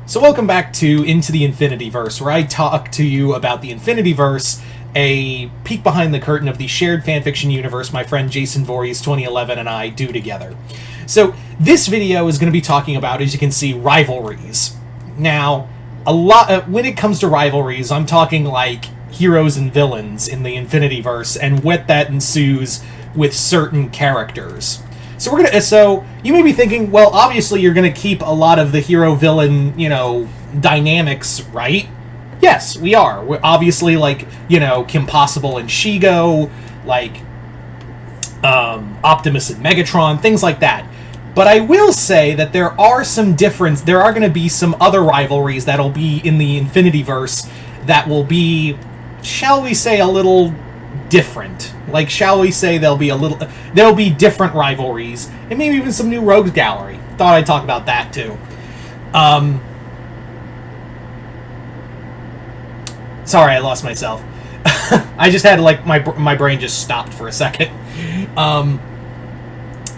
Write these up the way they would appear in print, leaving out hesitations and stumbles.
So welcome back to Into the Infinityverse, where I talk to you about the Infinityverse, a peek behind the curtain of the shared fanfiction universe my friend Jason Voorhees 2011 and I do together. So this video is going to be talking about, as you can see, Rivalries. Now, when it comes to Rivalries, I'm talking like heroes and villains in the Infinityverse and what that ensues with certain characters. So you may be thinking, well, obviously you're going to keep a lot of the hero-villain, dynamics, right? Yes, we are. We're obviously, Kim Possible and Shigo, Optimus and Megatron, things like that. But I will say that there are going to be some other rivalries that'll be in the Infinityverse that will be, shall we say, a little different. Shall we say there'll be different rivalries, and maybe even some new rogues gallery. Thought I'd talk about that too. Sorry, I lost myself. I just had my brain just stopped for a second.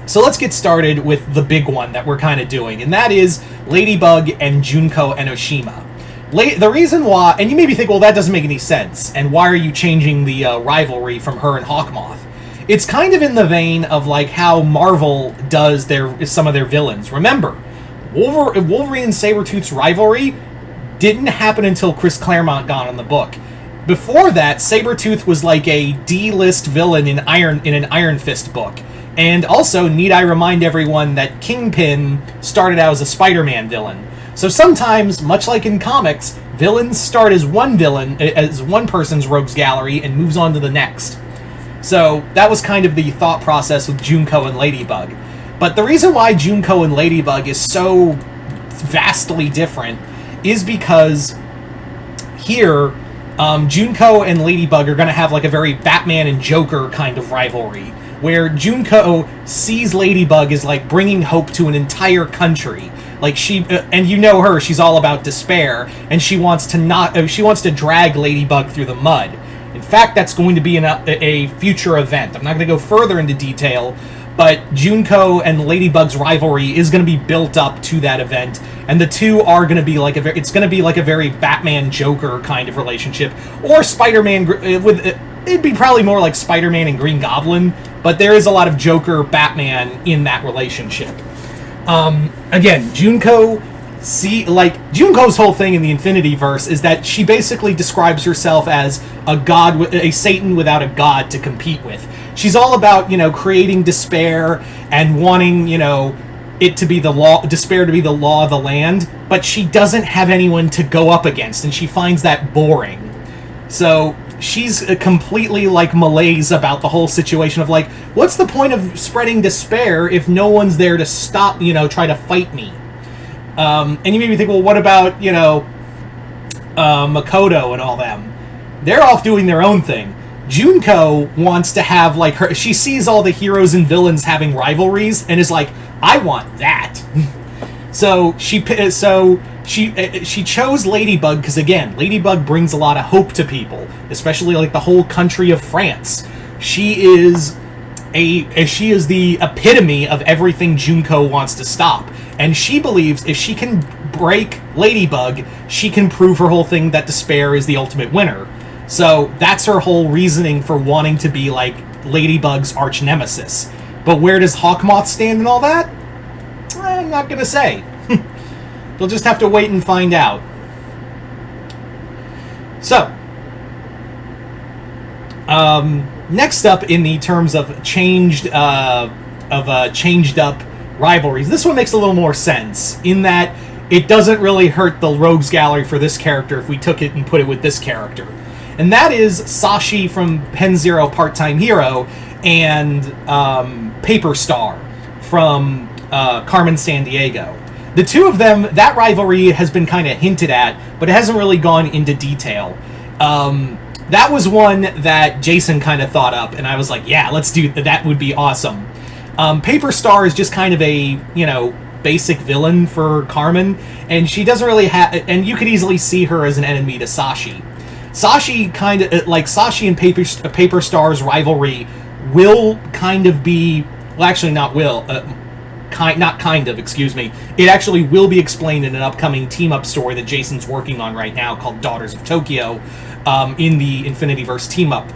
So let's get started with the big one that we're kind of doing, and that is Ladybug and Junko Enoshima. The reason why, and you maybe think, well, that doesn't make any sense, and why are you changing the rivalry from her and Hawkmoth? It's kind of in the vein of how Marvel does some of their villains. Remember, Wolverine and Sabretooth's rivalry didn't happen until Chris Claremont got on the book. Before that, Sabretooth was like a D-list villain in an Iron Fist book. And also, need I remind everyone that Kingpin started out as a Spider-Man villain. So sometimes, much like in comics, villains start as one person's rogues gallery and moves on to the next. So that was kind of the thought process with Junko and Ladybug. But the reason why Junko and Ladybug is so vastly different is because here, Junko and Ladybug are going to have a very Batman and Joker kind of rivalry, where Junko sees Ladybug as bringing hope to an entire country. And you know her, she's all about despair, and she wants to drag Ladybug through the mud. In fact, that's going to be a future event. I'm not going to go further into detail, but Junko and Ladybug's rivalry is going to be built up to that event, and the two are going to be it's going to be a very Batman-Joker kind of relationship, or Spider-Man it'd be probably more like Spider-Man and Green Goblin, but there is a lot of Joker-Batman in that relationship. Again, Junko's whole thing in the Infinityverse is that she basically describes herself as a Satan without a god to compete with. She's all about, creating despair and wanting, it to be despair to be the law of the land, but she doesn't have anyone to go up against, and she finds that boring. So she's completely malaise about the whole situation of what's the point of spreading despair if no one's there to stop, try to fight me? And you maybe think, well, what about, Makoto and all them? They're off doing their own thing. Junko wants to have she sees all the heroes and villains having rivalries and is I want that. So she chose Ladybug because, again, Ladybug brings a lot of hope to people, especially the whole country of France. She is the epitome of everything Junko wants to stop, and she believes if she can break Ladybug, she can prove her whole thing that despair is the ultimate winner. So that's her whole reasoning for wanting to be Ladybug's arch nemesis. But where does Hawkmoth stand in all that? I'm not gonna say. You'll just have to wait and find out. So, next up in the terms of changed up rivalries, this one makes a little more sense in that it doesn't really hurt the rogues gallery for this character if we took it and put it with this character. And that is Sashi from Pen Zero Part-Time Hero and Paper Star from Carmen Sandiego. The two of them, that rivalry has been kind of hinted at, but it hasn't really gone into detail. That was one that Jason kind of thought up, and I was like, yeah, let's do that. That would be awesome. Paper Star is just kind of a, basic villain for Carmen, and she doesn't really have, and you could easily see her as an enemy to Sashi. Sashi kind of, Sashi and Paper Star's rivalry will kind of be, well, actually not will, excuse me. It actually will be explained in an upcoming team-up story that Jason's working on right now called Daughters of Tokyo, in the Infinityverse team-up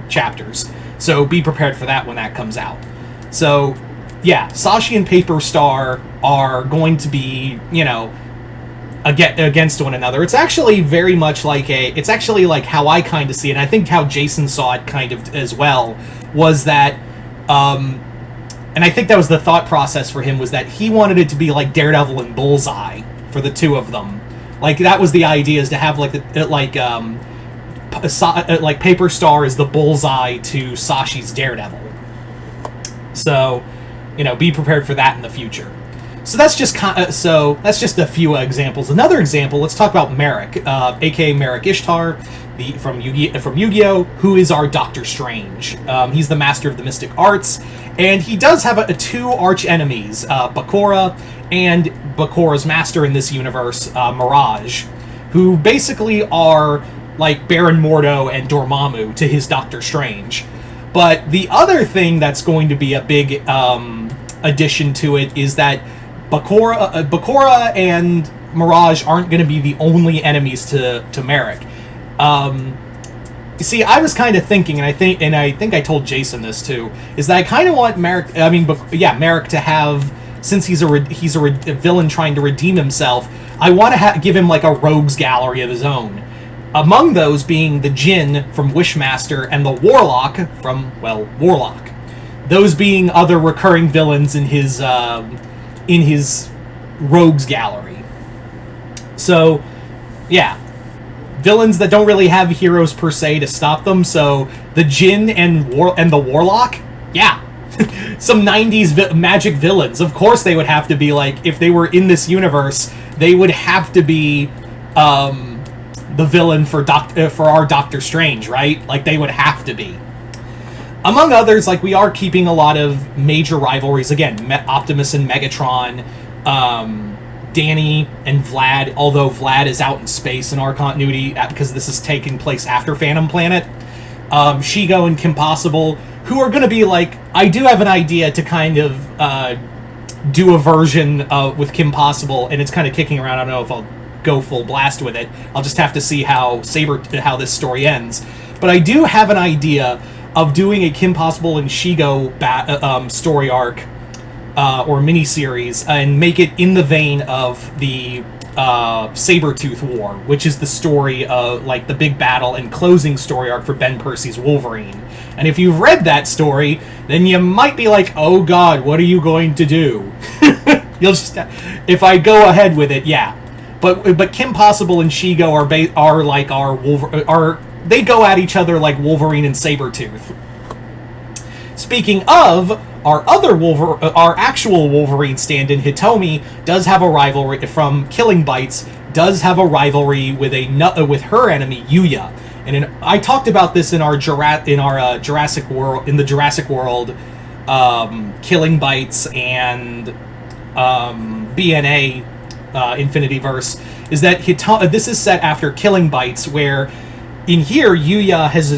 chapters. So be prepared for that when that comes out. So, yeah, Sashi and Paper Star are going to be, you know, against one another. It's actually very much like it's actually like how I kind of see it, and I think how Jason saw it kind of as well, was that, and I think that was the thought process for him, was that he wanted it to be like Daredevil and Bullseye for the two of them. Like, that was the idea, is to have like like Paper Star is the Bullseye to Sashi's Daredevil. So, you know, be prepared for that in the future. So that's just a few examples. Another example, let's talk about Merrick, aka Merrick Ishtar, from Yu-Gi-Oh!, who is our Doctor Strange. He's the master of the mystic arts, and he does have two arch enemies, Bakura and Bakura's master in this universe, Mirage, who basically are like Baron Mordo and Dormammu to his Doctor Strange. But the other thing that's going to be a big addition to it is that Bakura and Mirage aren't going to be the only enemies to Merrick. You see, I was kind of thinking, and I think I told Jason this too, is that I kind of want Merrick to have, since he's a villain trying to redeem himself, I want to give him like a rogues gallery of his own. Among those being the Djinn from Wishmaster and the Warlock from, well, Warlock. Those being other recurring villains in his rogues gallery. So, yeah. Villains that don't really have heroes per se to stop them, so the Djinn and the Warlock, yeah. Some 90s magic villains. Of course they would have to be, like, if they were in this universe, they would have to be the villain for our Doctor Strange, right? Like, they would have to be. Among others, like, we are keeping a lot of major rivalries. Again, Optimus and Megatron, Danny and Vlad, although Vlad is out in space in our continuity because this is taking place after Phantom Planet. Shigo and Kim Possible, who are going to be like, I do have an idea to kind of do a version with Kim Possible, and it's kind of kicking around. I don't know if I'll go full blast with it. I'll just have to see how this story ends. But I do have an idea of doing a Kim Possible and Shigo story arc or miniseries, and make it in the vein of the Sabretooth War, which is the story of, like, the big battle and closing story arc for Ben Percy's Wolverine. And if you've read that story, then you might be like, oh god, what are you going to do? You'll just, if I go ahead with it, yeah. But Kim Possible and Shigo they go at each other like Wolverine and Sabretooth. Speaking of, our actual Wolverine stand-in, Hitomi, does have a rivalry from Killing Bites, does have a rivalry with her enemy, Yuya. And I talked about this in our Jurassic World, Killing Bites and BNA Infinityverse, is that this is set after Killing Bites, where in here Yuya has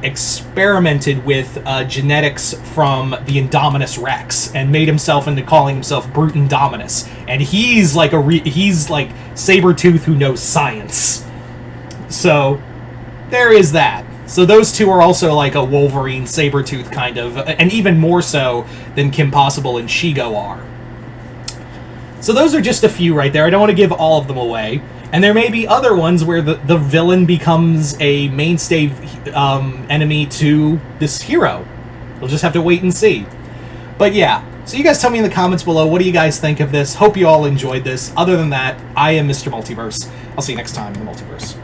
experimented with genetics from the Indominus Rex and made himself into calling himself Brute Indominus, and he's like Sabretooth who knows science. So there is that. So those two are also like a Wolverine Sabretooth kind of, and even more so than Kim Possible and Shigo are. So those are just a few right there. I don't want to give all of them away. And there may be other ones where the villain becomes a mainstay enemy to this hero. We'll just have to wait and see. But yeah, so you guys tell me in the comments below, what do you guys think of this? Hope you all enjoyed this. Other than that, I am Mr. Multiverse. I'll see you next time in the Multiverse.